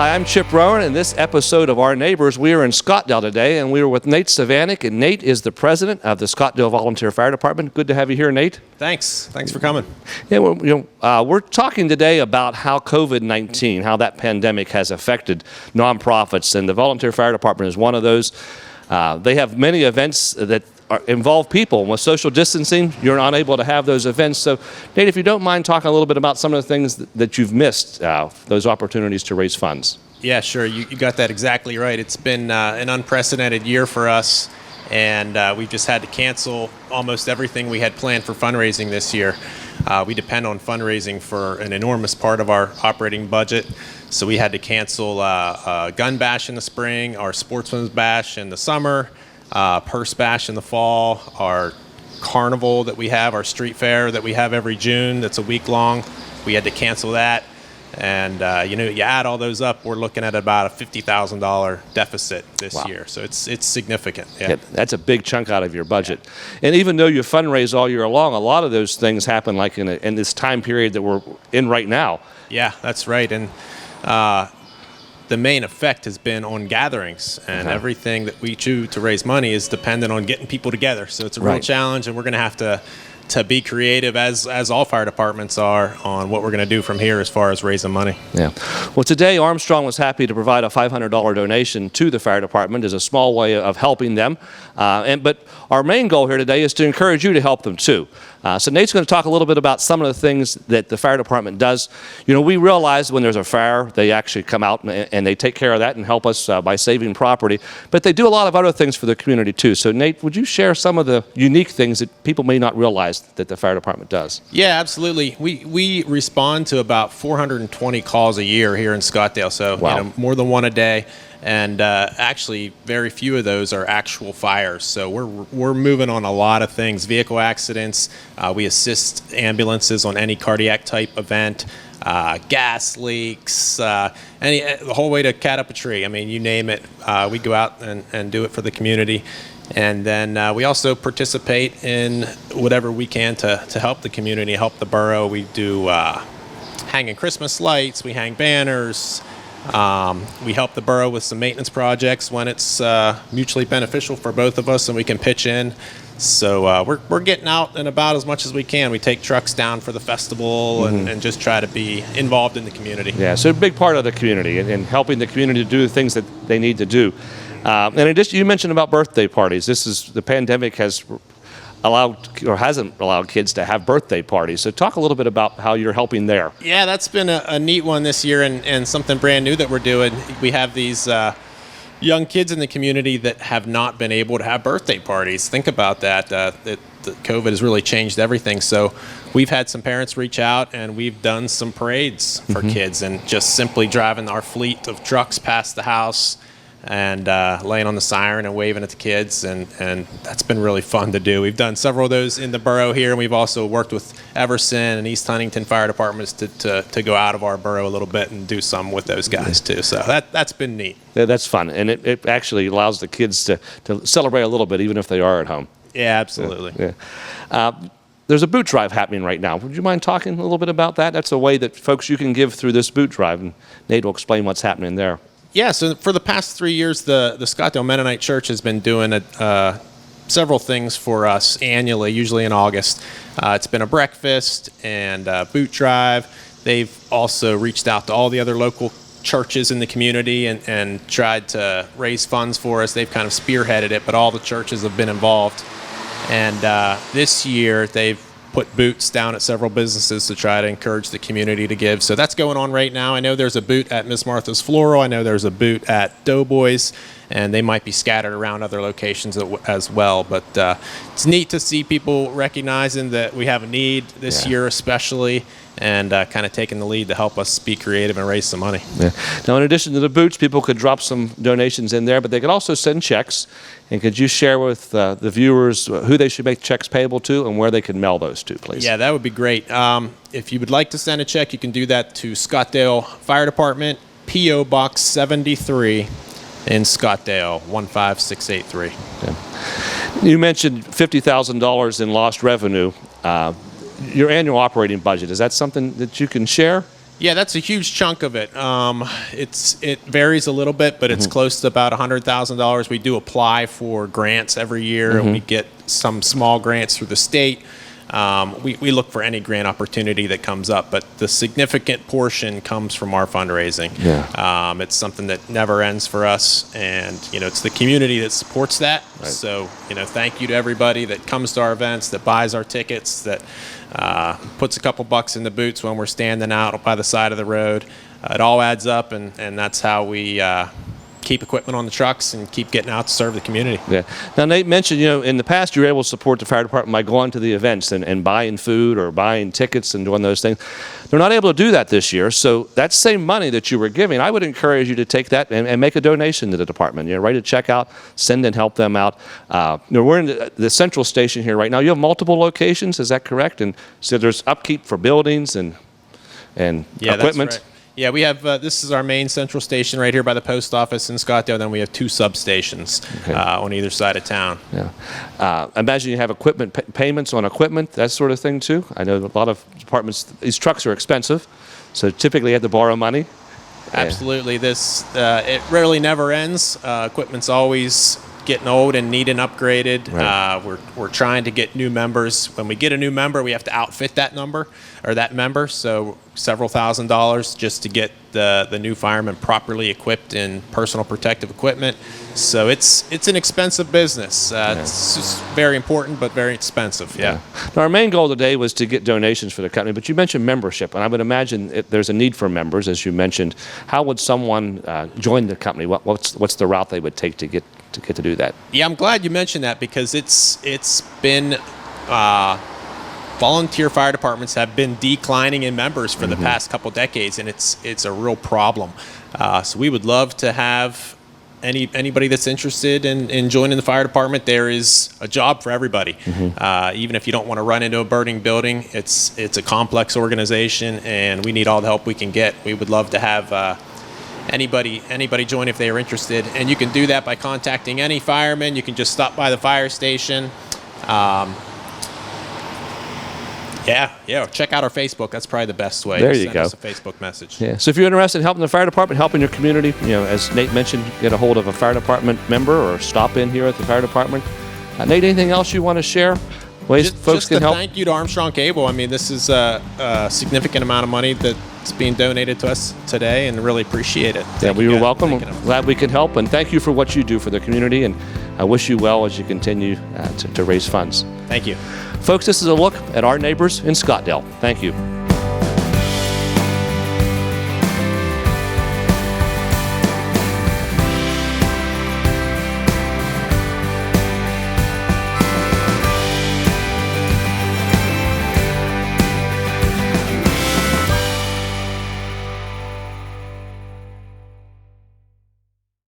Hi, I'm Chip Rowan, and this episode of Our Neighbors, we are in Scottdale today, and we are with Nate Savanik, and Nate is the president of the Scottdale Volunteer Fire Department. Good to have you here, Nate. Thanks for coming. Yeah, well, we're talking today about how COVID-19, how that pandemic has affected nonprofits, and the Volunteer Fire Department is one of those. They have many events that involve people. With social distancing, you're not able to have those events. So, Nate, if you don't mind talking a little bit about some of the things that you've missed, those opportunities to raise funds. Yeah, sure. You got that exactly right. It's been an unprecedented year for us, and we've just had to cancel almost everything we had planned for fundraising this year. We depend on fundraising for an enormous part of our operating budget, so we had to cancel Gun Bash in the spring, our Sportsman's Bash in the summer, Purse Bash in the fall, our carnival that we have, our street fair that we have every June that's a week long. We had to cancel that. And, you add all those up, we're looking at about a $50,000 deficit this year. So it's significant. Yeah, that's a big chunk out of your budget. Yeah. And even though you fundraise all year long, a lot of those things happen like in this time period that we're in right now. Yeah, that's right. And the main effect has been on gatherings, and everything that we do to raise money is dependent on getting people together. So it's a real challenge, and we're going to have to be creative, as all fire departments are, on what we're going to do from here as far as raising money. Yeah. Well, today Armstrong was happy to provide a $500 donation to the fire department as a small way of helping them. But our main goal here today is to encourage you to help them too. So Nate's going to talk a little bit about some of the things that the fire department does. We realize when there's a fire, they actually come out and they take care of that and help us by saving property. But they do a lot of other things for the community too. So Nate, would you share some of the unique things that people may not realize that the fire department does? Yeah, absolutely. We respond to about 420 calls a year here in Scottdale. So more than one a day. And actually, very few of those are actual fires. So we're moving on a lot of things: vehicle accidents. We assist ambulances on any cardiac type event, gas leaks, the whole way to cat up a tree. I mean, you name it. We go out and do it for the community. And then we also participate in whatever we can to help the community, help the borough. We do hanging Christmas lights. We hang banners. We help the borough with some maintenance projects when it's mutually beneficial for both of us and we can pitch in. So we're getting out and about as much as we can. We take trucks down for the festival and just try to be involved in the community. Yeah, so a big part of the community and helping the community to do the things that they need to do. In addition, you mentioned about birthday parties. The pandemic has allowed or hasn't allowed kids to have birthday parties. So talk a little bit about how you're helping there. Yeah, that's been a neat one this year and something brand new that we're doing. We have these young kids in the community that have not been able to have birthday parties. Think about that. COVID has really changed everything. So we've had some parents reach out and we've done some parades for kids and just simply driving our fleet of trucks past the house and laying on the siren and waving at the kids, and that's been really fun to do. We've done several of those in the borough here, and we've also worked with Everson and East Huntington fire departments to go out of our borough a little bit and do some with those guys too. So that's been neat. Yeah, that's fun, and it actually allows the kids to celebrate a little bit, even if they are at home. Yeah, absolutely. Yeah. There's a boot drive happening right now. Would you mind talking a little bit about that? That's a way that folks you can give through this boot drive, and Nate will explain what's happening there. Yeah, so for the past 3 years, the Scottdale Mennonite Church has been doing several things for us annually, usually in August. It's been a breakfast and a boot drive. They've also reached out to all the other local churches in the community and tried to raise funds for us. They've kind of spearheaded it, but all the churches have been involved. And this year, they've put boots down at several businesses to try to encourage the community to give. So that's going on right now. I know there's a boot at Miss Martha's Floral. I know there's a boot at Doughboys, and they might be scattered around other locations as well. But it's neat to see people recognizing that we have a need this year especially, and kind of taking the lead to help us be creative and raise some money. Yeah. Now, in addition to the boots, people could drop some donations in there, but they could also send checks. And could you share with the viewers who they should make checks payable to and where they can mail those to, please? Yeah, that would be great. If you would like to send a check, you can do that to Scottdale Fire Department, P.O. Box 73 in Scottdale, 15683. Yeah. You mentioned $50,000 in lost revenue. Your annual operating budget, is that something that you can share? Yeah, that's a huge chunk of it. It varies a little bit, but it's close to about $100,000. We do apply for grants every year, and we get some small grants through the state. We look for any grant opportunity that comes up, but the significant portion comes from our fundraising. Yeah. It's something that never ends for us, and it's the community that supports that. Right. So thank you to everybody that comes to our events, that buys our tickets, that puts a couple bucks in the boots when we're standing out by the side of the road. It all adds up, and that's how we keep equipment on the trucks and keep getting out to serve the community. Yeah. Now, Nate mentioned, in the past you were able to support the fire department by going to the events and buying food or buying tickets and doing those things. They're not able to do that this year, so that same money that you were giving, I would encourage you to take that and make a donation to the department. Write a check out, send and help them out. We're in the central station here right now. You have multiple locations, is that correct? And so there's upkeep for buildings and equipment. That's right. Yeah, we have, this is our main central station right here by the post office in Scottdale. Then we have 2 substations on either side of town. Yeah. I imagine you have equipment payments on equipment, that sort of thing too. I know a lot of departments, these trucks are expensive, so typically you have to borrow money. Absolutely. It rarely never ends. Equipment's always getting old and needing upgraded. Right. We're trying to get new members. When we get a new member, we have to outfit that member, so several $1,000s just to get the new fireman properly equipped in personal protective equipment. So it's an expensive business. It's just very important, but very expensive. Yeah. Now, our main goal today was to get donations for the company, but you mentioned membership, and I would imagine there's a need for members, as you mentioned. How would someone join the company? What's the route they would take to get to do that? Yeah, I'm glad you mentioned that, because it's been volunteer fire departments have been declining in members for the past couple decades, and it's a real problem. So we would love to have anybody that's interested in joining the fire department. There is a job for everybody. Even if you don't want to run into a burning building, it's a complex organization, and we need all the help we can get. We would love to have anybody join if they are interested, and you can do that by contacting any fireman. You can just stop by the fire station. Check out our Facebook. That's probably the best way. There to you send go. us a Facebook message. Yeah. So if you're interested in helping the fire department, helping your community, as Nate mentioned, get a hold of a fire department member or stop in here at the fire department. Nate, anything else you want to share? Ways folks can help? Thank you to Armstrong Cable. I mean, this is a significant amount of money that's being donated to us today, and really appreciate it. Yeah, we were welcome. Glad we can help, and thank you for what you do for the community, and I wish you well as you continue to raise funds. Thank you. Folks, this is a look at our neighbors in Scottdale. Thank you.